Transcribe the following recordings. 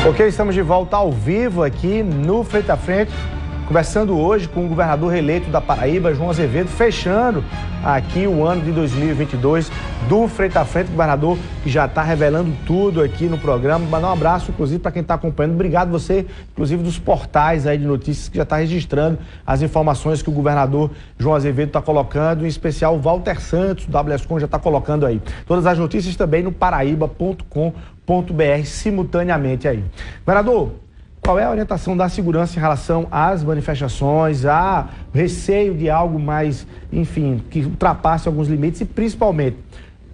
Ok, estamos de volta ao vivo aqui no Frente a Frente, conversando hoje com o governador reeleito da Paraíba, João Azevedo, fechando aqui o ano de 2022 do Frente a Frente, governador que já está revelando tudo aqui no programa. Mandar um abraço, inclusive, para quem está acompanhando. Obrigado você, inclusive, dos portais aí de notícias que já está registrando as informações que o governador João Azevedo está colocando, em especial o Walter Santos, do WSCom, já está colocando aí. Todas as notícias também no paraíba.com.br simultaneamente aí. Governador, qual é a orientação da segurança em relação às manifestações, a receio de algo mais, enfim, que ultrapasse alguns limites e principalmente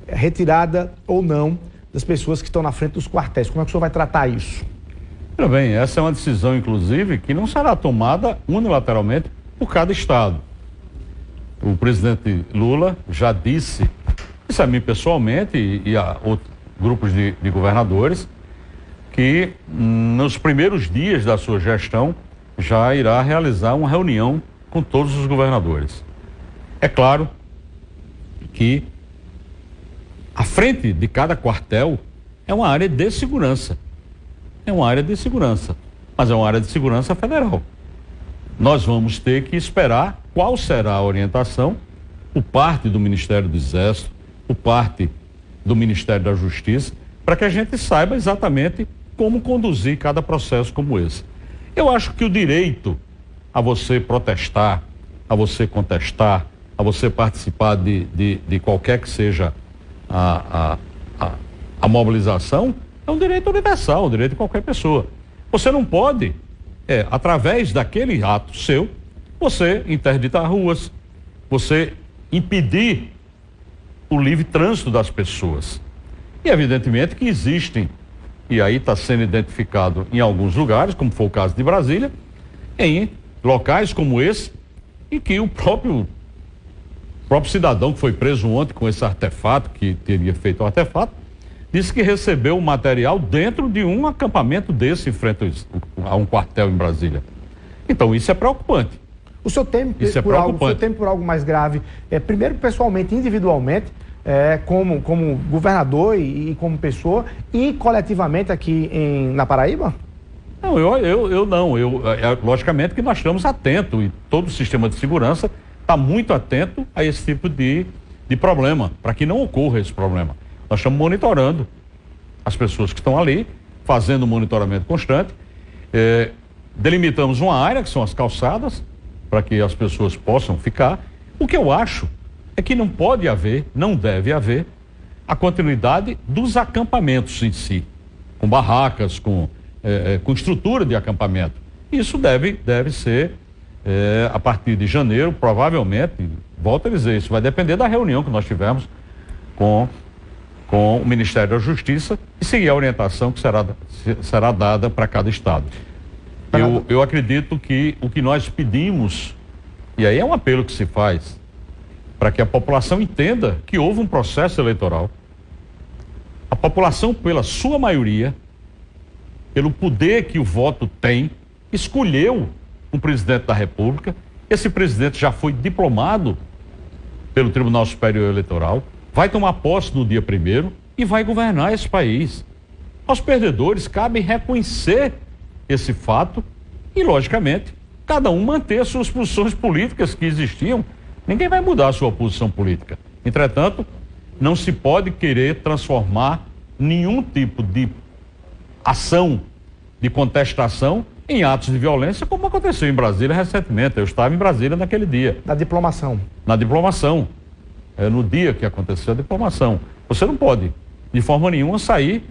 retirada ou não das pessoas que estão na frente dos quartéis? Como é que o senhor vai tratar isso? Muito bem, essa é uma decisão, inclusive, que não será tomada unilateralmente por cada estado. O presidente Lula já disse, isso a mim pessoalmente e a outros grupos de governadores, que nos primeiros dias da sua gestão já irá realizar uma reunião com todos os governadores. É claro que a frente de cada quartel é uma área de segurança. É uma área de segurança, mas é uma área de segurança federal. Nós vamos ter que esperar qual será a orientação por parte do Ministério do Exército, por parte do Ministério da Justiça, para que a gente saiba exatamente como conduzir cada processo como esse. Eu acho que o direito a você protestar, a você contestar, a você participar de qualquer que seja a mobilização, é um direito universal, um direito de qualquer pessoa. Você não pode, através daquele ato seu, você interditar ruas, você impedir o livre trânsito das pessoas. E evidentemente que existem, e aí está sendo identificado em alguns lugares, como foi o caso de Brasília, em locais como esse, em que o próprio cidadão que foi preso ontem com esse artefato, que teria feito o artefato, disse que recebeu o material dentro de um acampamento desse em frente a um quartel em Brasília. Então isso é preocupante. O senhor teme por algo mais grave, primeiro pessoalmente, individualmente, como governador e como pessoa, e coletivamente aqui na Paraíba? Não, eu não. Logicamente que nós estamos atentos, e todo o sistema de segurança está muito atento a esse tipo de problema, para que não ocorra esse problema. Nós estamos monitorando as pessoas que estão ali, fazendo um monitoramento constante, delimitamos uma área, que são as calçadas, para que as pessoas possam ficar. O que eu acho é que não pode haver, não deve haver, a continuidade dos acampamentos em si, com barracas, com estrutura de acampamento. Isso deve ser, a partir de janeiro, provavelmente, volto a dizer, isso vai depender da reunião que nós tivemos com o Ministério da Justiça e seguir a orientação que será dada para cada estado. Eu acredito que o que nós pedimos, e aí é um apelo que se faz, para que a população entenda que houve um processo eleitoral. A população, pela sua maioria, pelo poder que o voto tem, escolheu um presidente da República. Esse presidente já foi diplomado pelo Tribunal Superior Eleitoral, vai tomar posse no dia 1º e vai governar esse país. Aos perdedores cabe reconhecer esse fato e, logicamente, cada um manter as suas posições políticas que existiam. Ninguém vai mudar a sua posição política. Entretanto, não se pode querer transformar nenhum tipo de ação de contestação em atos de violência, como aconteceu em Brasília recentemente. Eu estava em Brasília naquele dia. Na diplomação. No dia que aconteceu a diplomação. Você não pode, de forma nenhuma, sair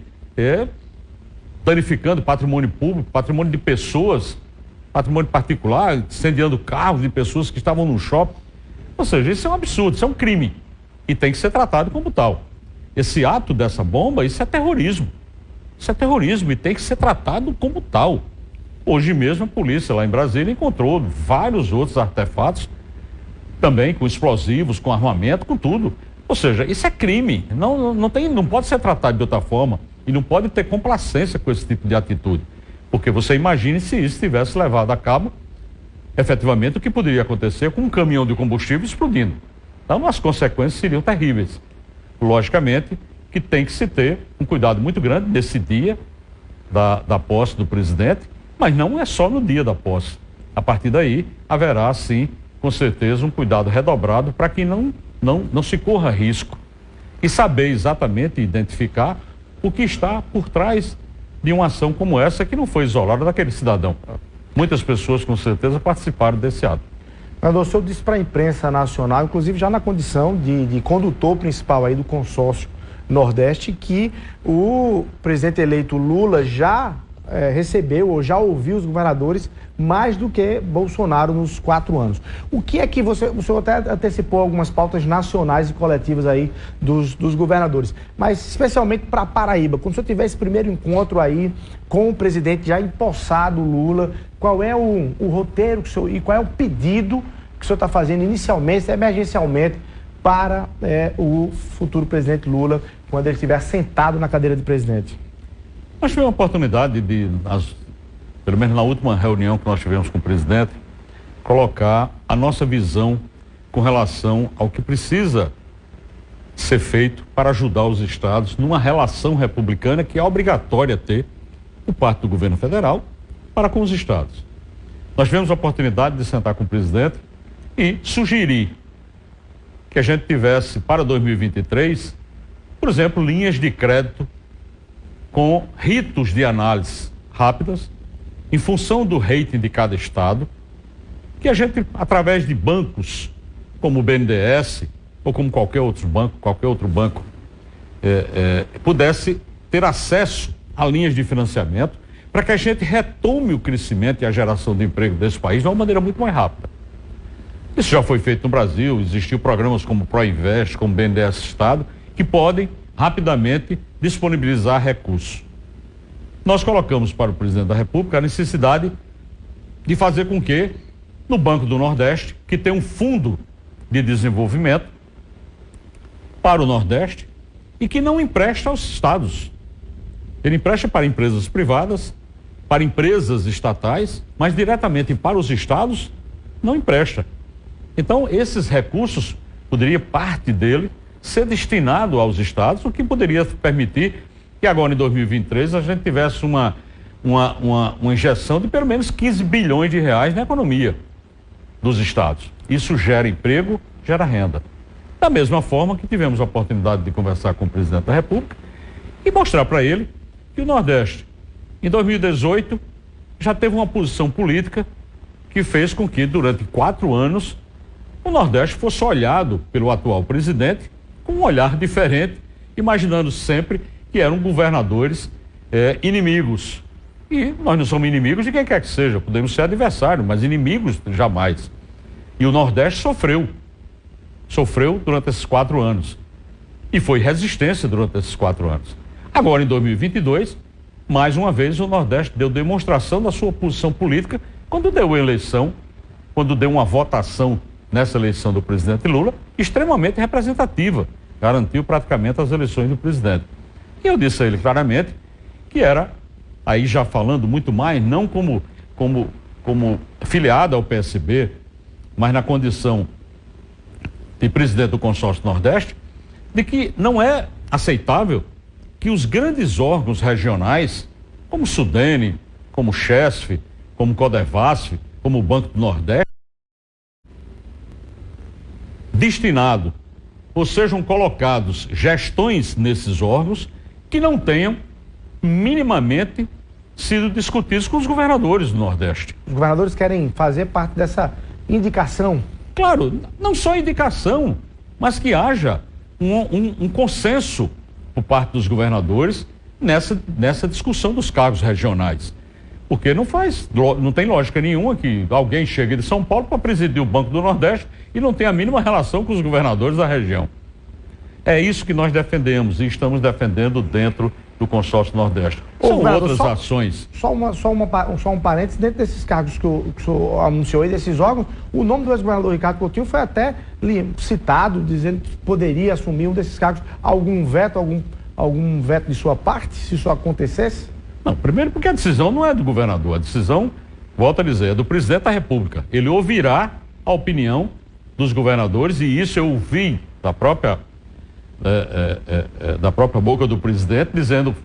danificando patrimônio público, patrimônio de pessoas, patrimônio particular, incendiando carros de pessoas que estavam no shopping. Ou seja, isso é um absurdo, isso é um crime e tem que ser tratado como tal. Esse ato dessa bomba, isso é terrorismo. Isso é terrorismo e tem que ser tratado como tal. Hoje mesmo a polícia lá em Brasília encontrou vários outros artefatos, também com explosivos, com armamento, com tudo. Ou seja, isso é crime, não pode ser tratado de outra forma e não pode ter complacência com esse tipo de atitude. Porque você imagine se isso tivesse levado a cabo efetivamente o que poderia acontecer com um caminhão de combustível explodindo. Então as consequências seriam terríveis. Logicamente que tem que se ter um cuidado muito grande nesse dia, da posse do presidente, mas não é só no dia da posse. A partir daí, haverá, sim, com certeza, um cuidado redobrado para que não se corra risco. E saber exatamente identificar o que está por trás de uma ação como essa, que não foi isolada daquele cidadão. Muitas pessoas, com certeza, participaram desse ato. Governador, o senhor disse para a imprensa nacional, inclusive já na condição de condutor principal aí do consórcio Nordeste, que o presidente eleito Lula já recebeu ou já ouviu os governadores mais do que Bolsonaro nos 4 anos. O que é que o senhor até antecipou algumas pautas nacionais e coletivas aí dos governadores, mas especialmente para Paraíba, quando o senhor tiver esse primeiro encontro aí com o presidente já empossado Lula, qual é o roteiro que o senhor, e qual é o pedido que o senhor está fazendo inicialmente, emergencialmente, para o futuro presidente Lula, quando ele estiver sentado na cadeira de presidente? Nós tivemos a oportunidade pelo menos na última reunião que nós tivemos com o presidente, colocar a nossa visão com relação ao que precisa ser feito para ajudar os estados numa relação republicana que é obrigatória ter por parte do governo federal para com os estados. Nós tivemos a oportunidade de sentar com o presidente e sugerir que a gente tivesse para 2023, por exemplo, linhas de crédito com ritos de análise rápidas, em função do rating de cada estado, que a gente, através de bancos como o BNDES ou como qualquer outro banco, pudesse ter acesso a linhas de financiamento para que a gente retome o crescimento e a geração de emprego desse país de uma maneira muito mais rápida. Isso já foi feito no Brasil, existiu programas como o Proinvest, como o BNDES Estado, que podem rapidamente disponibilizar recursos. Nós colocamos para o presidente da República a necessidade de fazer com que, no Banco do Nordeste, que tem um fundo de desenvolvimento para o Nordeste e que não empresta aos estados. Ele empresta para empresas privadas, para empresas estatais, mas diretamente para os estados não empresta. Então, esses recursos, poderia parte dele ser destinado aos estados, o que poderia permitir que agora em 2023 a gente tivesse uma injeção de pelo menos 15 bilhões de reais na economia dos estados. Isso gera emprego, gera renda. Da mesma forma que tivemos a oportunidade de conversar com o presidente da República e mostrar para ele que o Nordeste, em 2018, já teve uma posição política que fez com que durante 4 anos o Nordeste fosse olhado pelo atual presidente com um olhar diferente, imaginando sempre que eram governadores inimigos. E nós não somos inimigos de quem quer que seja, podemos ser adversários, mas inimigos jamais. E o Nordeste sofreu durante esses 4 anos. E foi resistência durante esses 4 anos. Agora, em 2022, mais uma vez o Nordeste deu demonstração da sua posição política quando deu a eleição, quando deu uma votação nessa eleição do presidente Lula, extremamente representativa, garantiu praticamente as eleições do presidente. E eu disse a ele claramente que era, aí já falando muito mais, não como filiado ao PSB, mas na condição de presidente do consórcio Nordeste, de que não é aceitável que os grandes órgãos regionais, como o Sudene, como o Chesf, como o Codevasf, como o Banco do Nordeste, destinado, ou sejam colocados gestões nesses órgãos que não tenham minimamente sido discutidos com os governadores do Nordeste. Os governadores querem fazer parte dessa indicação? Claro, não só indicação, mas que haja um consenso por parte dos governadores nessa discussão dos cargos regionais. Porque não tem lógica nenhuma que alguém chegue de São Paulo para presidir o Banco do Nordeste e não tem a mínima relação com os governadores da região. É isso que nós defendemos e estamos defendendo dentro do consórcio Nordeste. São outras ações. Só um parênteses, dentro desses cargos que o senhor anunciou aí, desses órgãos, o nome do ex-governador Ricardo Coutinho foi até citado, dizendo que poderia assumir um desses cargos. Algum veto de sua parte, se isso acontecesse? Não, primeiro porque a decisão não é do governador, a decisão, volto a dizer, é do presidente da República. Ele ouvirá a opinião dos governadores e isso eu ouvi da própria boca do presidente, dizendo,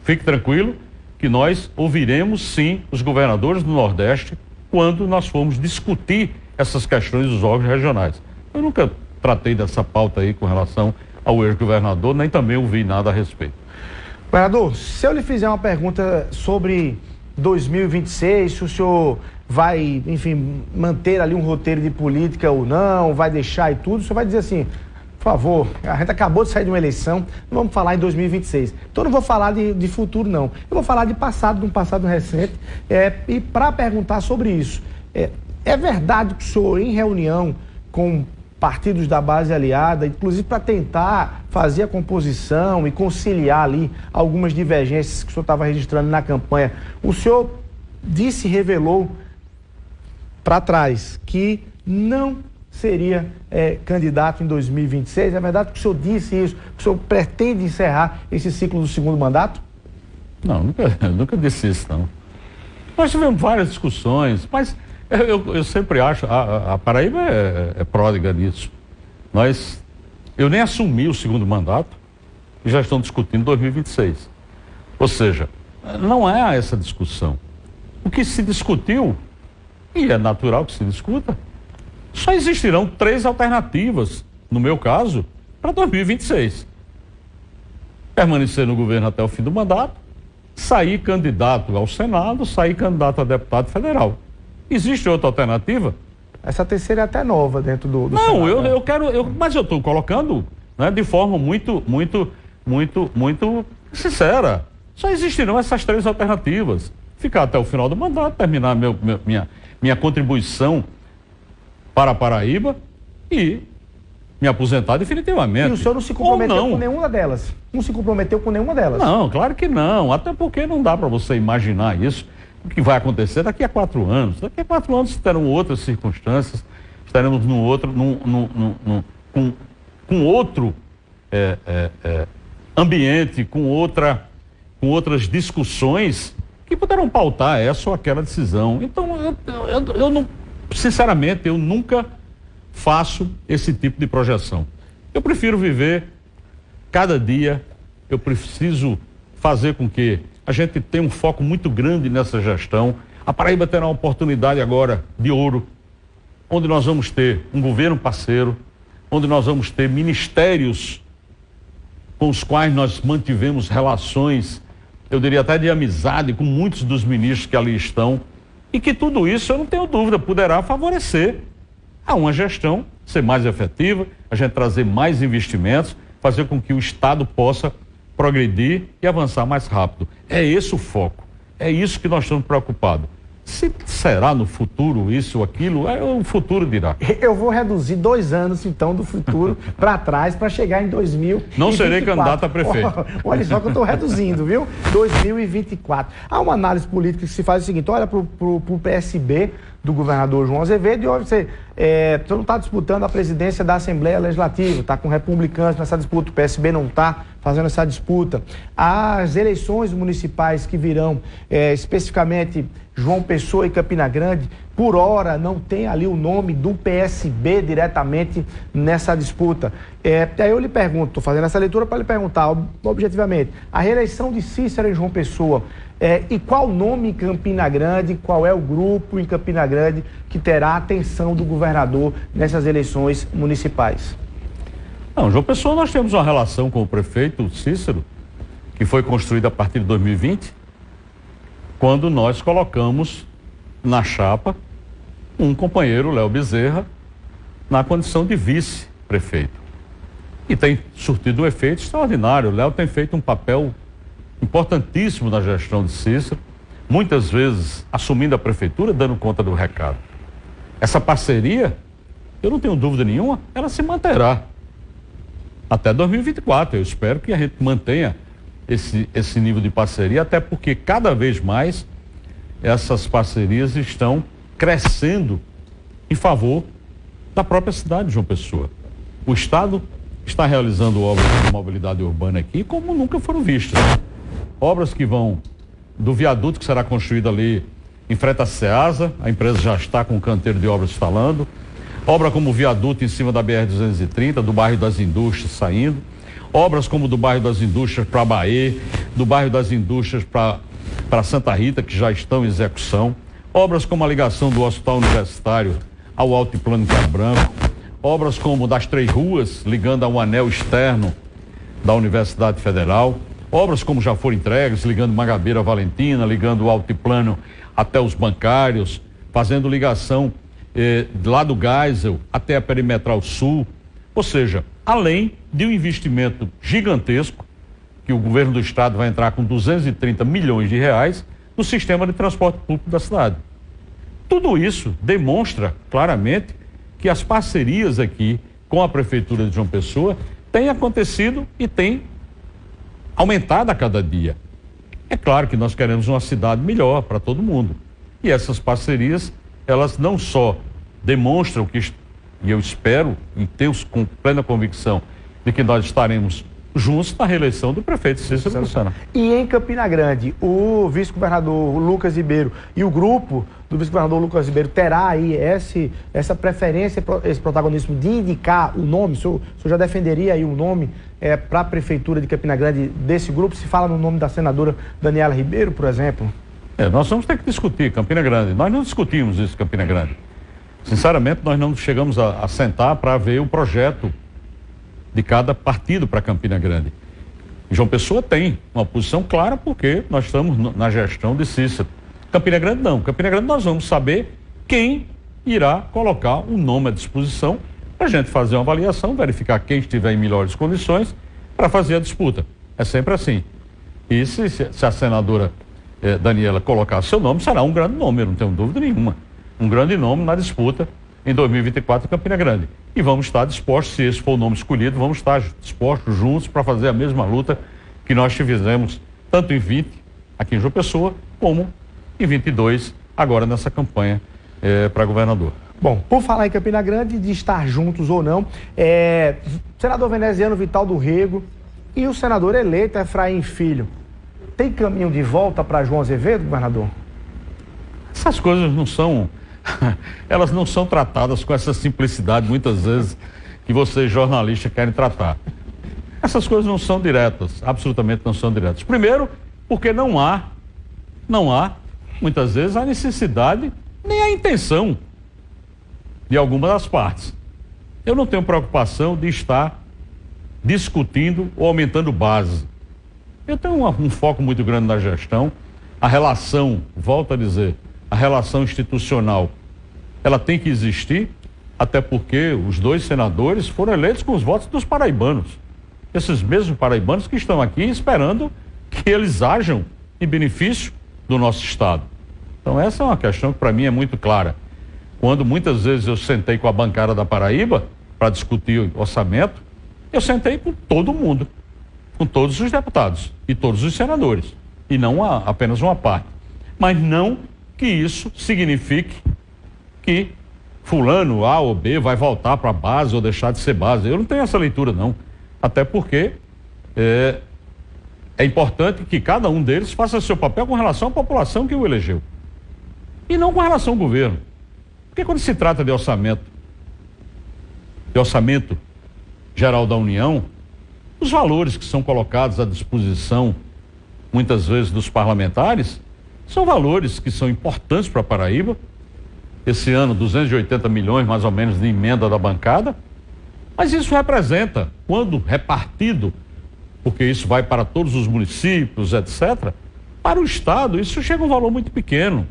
fique tranquilo, que nós ouviremos sim os governadores do Nordeste quando nós formos discutir essas questões dos órgãos regionais. Eu nunca tratei dessa pauta aí com relação ao ex-governador, nem também ouvi nada a respeito. Governador, se eu lhe fizer uma pergunta sobre 2026, se o senhor vai, enfim, manter ali um roteiro de política ou não, vai deixar e tudo, o senhor vai dizer assim, por favor, a gente acabou de sair de uma eleição, não vamos falar em 2026. Então eu não vou falar de futuro, não. Eu vou falar de passado, de um passado recente, e para perguntar sobre isso. É verdade que o senhor, em reunião com partidos da base aliada, inclusive para tentar fazer a composição e conciliar ali algumas divergências que o senhor estava registrando na campanha, o senhor disse e revelou para trás que não seria candidato em 2026? É verdade que o senhor disse isso? Que o senhor pretende encerrar esse ciclo do segundo mandato? Não, nunca disse isso, não. Nós tivemos várias discussões, mas eu sempre acho, a Paraíba é pródiga nisso. Eu nem assumi o segundo mandato e já estão discutindo 2026. Ou seja, não é essa discussão. O que se discutiu, e é natural que se discuta, só existirão 3 alternativas, no meu caso, para 2026. Permanecer no governo até o fim do mandato, sair candidato ao Senado, sair candidato a deputado federal. Existe outra alternativa? Essa terceira é até nova dentro do Não, Senado, eu quero, mas eu estou colocando, né, de forma muito sincera. Só existirão essas 3 alternativas. Ficar até o final do mandato, terminar minha contribuição para a Paraíba e me aposentar definitivamente. E o senhor não se comprometeu com nenhuma delas? Não se comprometeu com nenhuma delas? Não, claro que não. Até porque não dá para você imaginar isso, o que vai acontecer daqui a 4 anos. Daqui a 4 anos terão outras circunstâncias, estaremos com outro ambiente, com outras discussões que poderão pautar essa ou aquela decisão. Então, eu não, sinceramente, eu nunca faço esse tipo de projeção. Eu prefiro viver cada dia, eu preciso fazer com que a gente tenha um foco muito grande nessa gestão. A Paraíba terá uma oportunidade agora de ouro, onde nós vamos ter um governo parceiro, onde nós vamos ter ministérios com os quais nós mantivemos relações, eu diria até de amizade, com muitos dos ministros que ali estão, e que tudo isso, eu não tenho dúvida, poderá favorecer a uma gestão ser mais efetiva, a gente trazer mais investimentos, fazer com que o Estado possa progredir e avançar mais rápido. É esse o foco, é isso que nós estamos preocupados. Se será no futuro isso ou aquilo, o futuro dirá. Eu vou reduzir 2 anos, então, do futuro para trás, para chegar em 2024. Não serei candidato a prefeito. Olha só que eu estou reduzindo, viu? 2024. Há uma análise política que se faz o seguinte, olha para o PSB do governador João Azevedo e olha, você não está disputando a presidência da Assembleia Legislativa, está com republicanos nessa disputa, o PSB não está fazendo essa disputa. As eleições municipais que virão, especificamente João Pessoa e Campina Grande, por hora não tem ali o nome do PSB diretamente nessa disputa. Aí eu lhe pergunto, estou fazendo essa leitura para lhe perguntar objetivamente, a reeleição de Cícero em João Pessoa, e qual nome em Campina Grande, qual é o grupo em Campina Grande que terá a atenção do governador nessas eleições municipais? Não, João Pessoa, nós temos uma relação com o prefeito Cícero, que foi construída a partir de 2020, quando nós colocamos na chapa um companheiro, Léo Bezerra, na condição de vice-prefeito. E tem surtido um efeito extraordinário. O Léo tem feito um papel importantíssimo na gestão de Cícero, muitas vezes assumindo a prefeitura, dando conta do recado. Essa parceria, eu não tenho dúvida nenhuma, ela se manterá até 2024. Eu espero que a gente mantenha esse nível de parceria, até porque cada vez mais essas parcerias estão crescendo em favor da própria cidade de João Pessoa. O Estado está realizando obras de mobilidade urbana aqui como nunca foram vistas. Obras que vão do viaduto que será construído ali em frente à Ceasa, a empresa já está com o canteiro de obras instalando. Obra como o viaduto em cima da BR-230, do bairro das Indústrias saindo. Obras como do bairro das Indústrias para Bahia, do bairro das Indústrias para para Santa Rita, que já estão em execução, obras como a ligação do Hospital Universitário ao Altiplano Cabo Branco, obras como das 3 ruas, ligando ao anel externo da Universidade Federal, obras como já foram entregues, ligando Mangabeira a Valentina, ligando o Altiplano até os bancários, fazendo ligação lá do Geisel até a Perimetral Sul, ou seja, além de um investimento gigantesco, que o governo do estado vai entrar com 230 milhões de reais no sistema de transporte público da cidade. Tudo isso demonstra claramente que as parcerias aqui com a Prefeitura de João Pessoa têm acontecido e têm aumentado a cada dia. É claro que nós queremos uma cidade melhor para todo mundo. E essas parcerias, elas não só demonstram que, e eu espero e tenho com plena convicção de que nós estaremos juntos na reeleição do prefeito Cícero Lucena. E em Campina Grande, o vice-governador Lucas Ribeiro e o grupo do vice-governador Lucas Ribeiro terá aí essa preferência, esse protagonismo de indicar o nome? O senhor já defenderia aí o nome para a prefeitura de Campina Grande desse grupo? Se fala no nome da senadora Daniela Ribeiro, por exemplo? Nós vamos ter que discutir Campina Grande. Nós não discutimos isso em Campina Grande. Sinceramente, nós não chegamos a sentar para ver o projeto de cada partido para Campina Grande. João Pessoa tem uma posição clara porque nós estamos na gestão de Cícero. Campina Grande não. Campina Grande nós vamos saber quem irá colocar um nome à disposição para a gente fazer uma avaliação, verificar quem estiver em melhores condições para fazer a disputa. É sempre assim. E se a senadora Daniela colocar seu nome, será um grande nome, eu não tenho dúvida nenhuma. Um grande nome na disputa em 2024 em Campina Grande. E vamos estar dispostos, se esse for o nome escolhido, vamos estar dispostos juntos para fazer a mesma luta que nós fizemos tanto em 20, aqui em João Pessoa, como em 22, agora nessa campanha para governador. Bom, por falar em Campina Grande, de estar juntos ou não, senador veneziano Vital do Rego e o senador eleito Efraim Filho, tem caminho de volta para João Azevedo, governador? Essas coisas não são... elas não são tratadas com essa simplicidade, muitas vezes, que vocês jornalistas querem tratar. Essas coisas não são diretas, absolutamente não são diretas. Primeiro, porque não há, muitas vezes, a necessidade, nem a intenção de alguma das partes. Eu não tenho preocupação de estar discutindo ou aumentando base. Eu tenho um foco muito grande na gestão. A relação, volto a dizer, a relação institucional, ela tem que existir, até porque os 2 senadores foram eleitos com os votos dos paraibanos. Esses mesmos paraibanos que estão aqui esperando que eles ajam em benefício do nosso Estado. Então essa é uma questão que para mim é muito clara. Quando muitas vezes eu sentei com a bancada da Paraíba para discutir orçamento, eu sentei com todo mundo, com todos os deputados e todos os senadores, e não apenas uma parte. Mas não que isso signifique que fulano A ou B vai voltar para a base ou deixar de ser base. Eu não tenho essa leitura, não. Até porque é importante que cada um deles faça seu papel com relação à população que o elegeu. E não com relação ao governo. Porque quando se trata de orçamento geral da União, os valores que são colocados à disposição, muitas vezes, dos parlamentares, são valores que são importantes para a Paraíba. Esse ano, 280 milhões, mais ou menos, de emenda da bancada. Mas isso representa, quando repartido, porque isso vai para todos os municípios, etc., para o Estado, isso chega a um valor muito pequeno.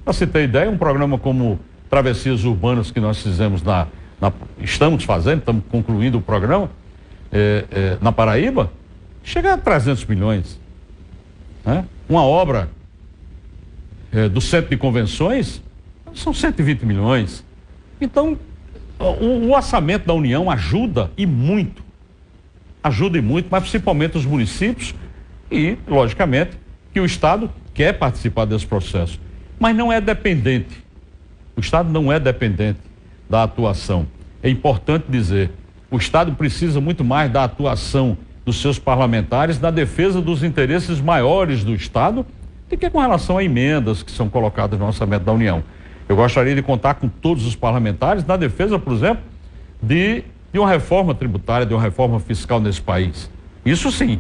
Para você ter ideia, um programa como Travessias Urbanas, que nós fizemos estamos concluindo o programa na Paraíba, chega a 300 milhões. Né? Uma obra do Centro de Convenções são 120 milhões. Então, o orçamento da União ajuda e muito, mas principalmente os municípios e, logicamente, que o Estado quer participar desse processo. Mas não é dependente. O Estado não é dependente da atuação. É importante dizer, o Estado precisa muito mais da atuação dos seus parlamentares na defesa dos interesses maiores do Estado do que com relação a emendas que são colocadas no orçamento da União. Eu gostaria de contar com todos os parlamentares na defesa, por exemplo, de uma reforma tributária, de uma reforma fiscal nesse país. Isso sim,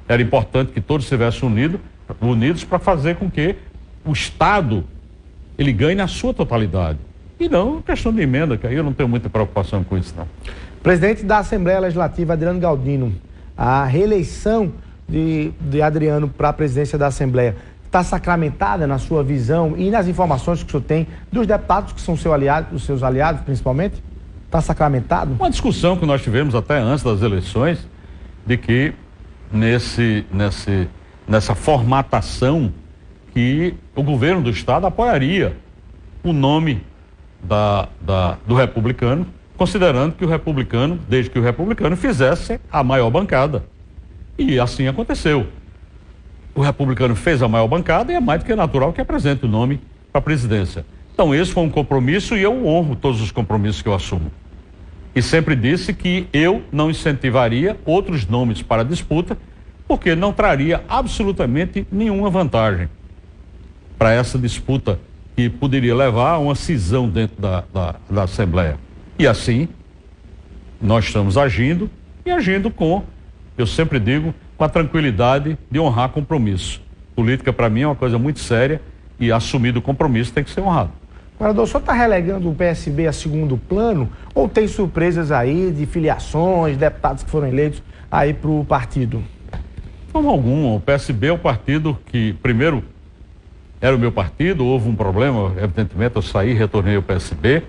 era importante que todos estivessem unidos unidos para fazer com que o Estado ele ganhe na sua totalidade. E não questão de emenda, que aí eu não tenho muita preocupação com isso, não. Presidente da Assembleia Legislativa, Adriano Galdino, a reeleição de Adriano para a presidência da Assembleia está sacramentada na sua visão e nas informações que o senhor tem dos deputados que são os seus aliados, principalmente? Está sacramentado? Uma discussão que nós tivemos até antes das eleições, de que nessa formatação que o governo do Estado apoiaria o nome do republicano, considerando que o republicano, desde que o republicano fizesse a maior bancada. E assim aconteceu. O republicano fez a maior bancada e é mais do que natural que apresente o nome para a presidência. Então esse foi um compromisso e eu honro todos os compromissos que eu assumo. E sempre disse que eu não incentivaria outros nomes para a disputa, porque não traria absolutamente nenhuma vantagem para essa disputa que poderia levar a uma cisão dentro da Assembleia. E assim, nós estamos agindo com, eu sempre digo, com a tranquilidade de honrar compromisso. Política, para mim, é uma coisa muito séria e assumir o compromisso tem que ser honrado. Governador, o senhor está relegando o PSB a segundo plano ou tem surpresas aí de filiações, deputados que foram eleitos aí para o partido? De forma alguma. O PSB é o partido que, primeiro, era o meu partido, houve um problema, evidentemente eu saí, retornei ao PSB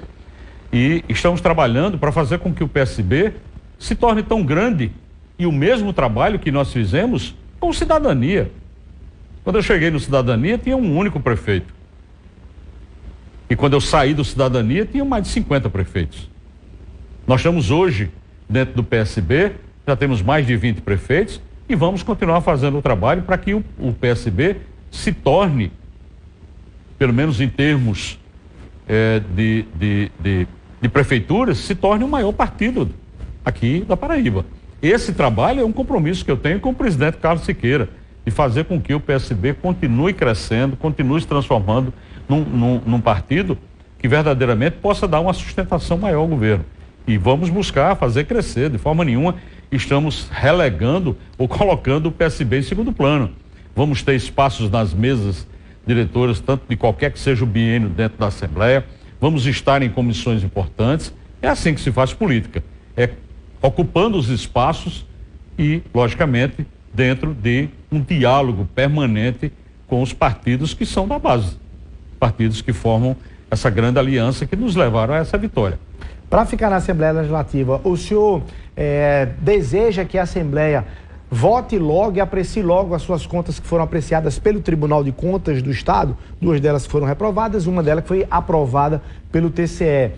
e estamos trabalhando para fazer com que o PSB se torne tão grande e o mesmo trabalho que nós fizemos com Cidadania. Quando eu cheguei no Cidadania, tinha um único prefeito. E quando eu saí do Cidadania, tinha mais de 50 prefeitos. Nós estamos hoje, dentro do PSB, já temos mais de 20 prefeitos e vamos continuar fazendo o trabalho para que o PSB se torne, pelo menos em termos de prefeituras, se torne o maior partido aqui da Paraíba. Esse trabalho é um compromisso que eu tenho com o presidente Carlos Siqueira, de fazer com que o PSB continue crescendo, continue se transformando num partido que verdadeiramente possa dar uma sustentação maior ao governo. E vamos buscar fazer crescer. De forma nenhuma estamos relegando ou colocando o PSB em segundo plano. Vamos ter espaços nas mesas diretoras, tanto de qualquer que seja o biênio dentro da Assembleia. Vamos estar em comissões importantes. É assim que se faz política. É ocupando os espaços e, logicamente, dentro de um diálogo permanente com os partidos que são da base. Partidos que formam essa grande aliança que nos levaram a essa vitória. Para ficar na Assembleia Legislativa, o senhor deseja que a Assembleia vote logo e aprecie logo as suas contas que foram apreciadas pelo Tribunal de Contas do Estado? Duas delas foram reprovadas, uma delas foi aprovada pelo TCE.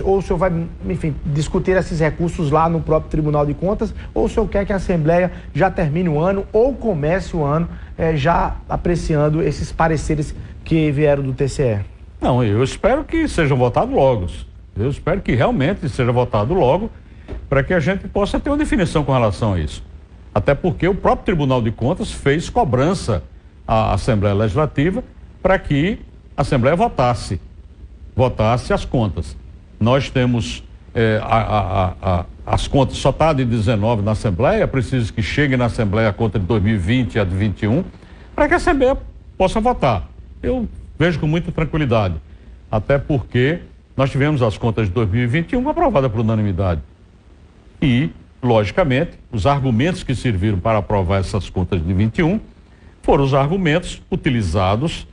Ou o senhor vai, enfim, discutir esses recursos lá no próprio Tribunal de Contas, ou o senhor quer que a Assembleia já termine o ano ou comece o ano já apreciando esses pareceres que vieram do TCE? Não, eu espero que sejam votados logo. Eu espero que realmente seja votado logo para que a gente possa ter uma definição com relação a isso. Até porque o próprio Tribunal de Contas fez cobrança à Assembleia Legislativa para que a Assembleia votasse as contas. Nós temos as contas só está de 19 na Assembleia, preciso que chegue na Assembleia a conta de 2020 e a de 21, para que a Assembleia possa votar. Eu vejo com muita tranquilidade, até porque nós tivemos as contas de 2021 aprovadas por unanimidade. E, logicamente, os argumentos que serviram para aprovar essas contas de 21 foram os argumentos utilizados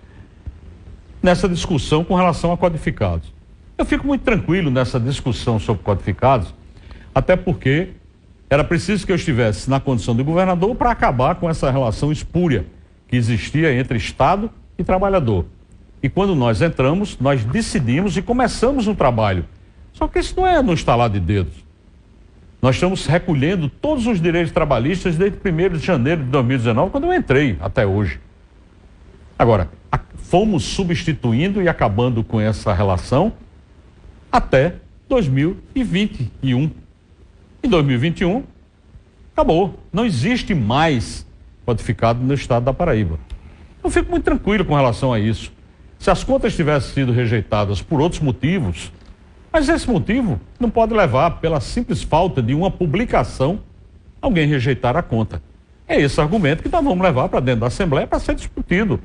nessa discussão com relação a codificados. Eu fico muito tranquilo nessa discussão sobre codificados, até porque era preciso que eu estivesse na condição de governador para acabar com essa relação espúria que existia entre Estado e trabalhador. E quando nós entramos, nós decidimos e começamos um trabalho. Só que isso não é no estalar de dedos. Nós estamos recolhendo todos os direitos trabalhistas desde 1º de janeiro de 2019, quando eu entrei, até hoje. Agora, fomos substituindo e acabando com essa relação até 2021. Em 2021, acabou. Não existe mais codificado no estado da Paraíba. Eu fico muito tranquilo com relação a isso. Se as contas tivessem sido rejeitadas por outros motivos, mas esse motivo não pode levar, pela simples falta de uma publicação, alguém rejeitar a conta. É esse argumento que nós vamos levar para dentro da Assembleia para ser discutido.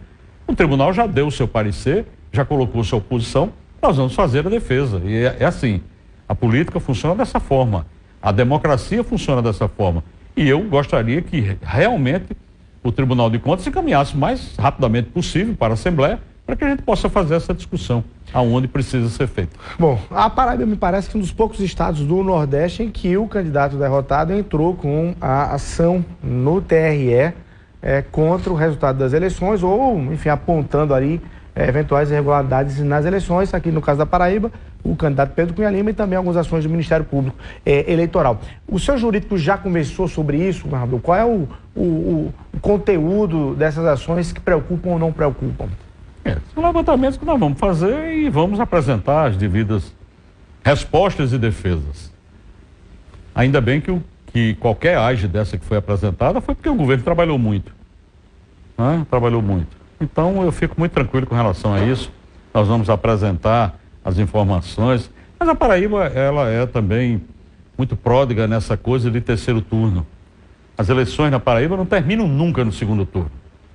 O tribunal já deu o seu parecer, já colocou sua posição, nós vamos fazer a defesa. E é assim, a política funciona dessa forma, a democracia funciona dessa forma. E eu gostaria que realmente o Tribunal de Contas se encaminhasse o mais rapidamente possível para a Assembleia, para que a gente possa fazer essa discussão aonde precisa ser feito. Bom, a Paraíba me parece que é um dos poucos estados do Nordeste em que o candidato derrotado entrou com a ação no TRE contra o resultado das eleições ou, enfim, apontando ali eventuais irregularidades nas eleições. Aqui no caso da Paraíba, o candidato Pedro Cunha Lima e também algumas ações do Ministério Público Eleitoral. O seu jurídico já conversou sobre isso, governador? Qual é o conteúdo dessas ações que preocupam ou não preocupam? São levantamentos que nós vamos fazer e vamos apresentar as devidas respostas e defesas. Ainda bem que qualquer AGE dessa que foi apresentada foi porque o governo trabalhou muito. Né? Trabalhou muito. Então eu fico muito tranquilo com relação a isso. Nós vamos apresentar as informações. Mas a Paraíba, ela é também muito pródiga nessa coisa de terceiro turno. As eleições na Paraíba não terminam nunca no segundo turno.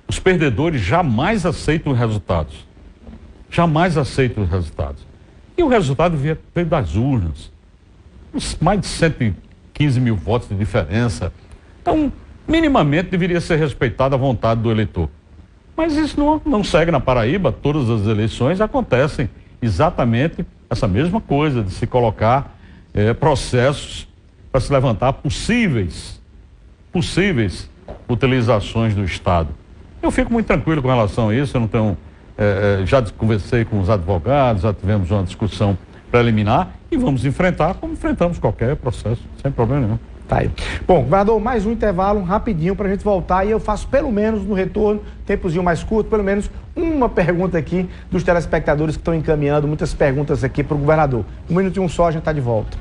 Os perdedores jamais aceitam os resultados. Jamais aceitam os resultados. E o resultado veio das urnas. Mais de 115 mil votos de diferença. Então, minimamente deveria ser respeitada a vontade do eleitor. Mas isso não segue na Paraíba. Todas as eleições acontecem exatamente essa mesma coisa, de se colocar processos para se levantar possíveis utilizações do Estado. Eu fico muito tranquilo com relação a isso. Eu não tenho, já conversei com os advogados, já tivemos uma discussão preliminar e vamos enfrentar como enfrentamos qualquer processo, sem problema nenhum. Tá aí. Bom, governador, mais um intervalo rapidinho para a gente voltar e eu faço pelo menos no retorno, tempozinho mais curto, pelo menos uma pergunta aqui dos telespectadores que estão encaminhando muitas perguntas aqui para o governador. Um minutinho só, a gente está de volta.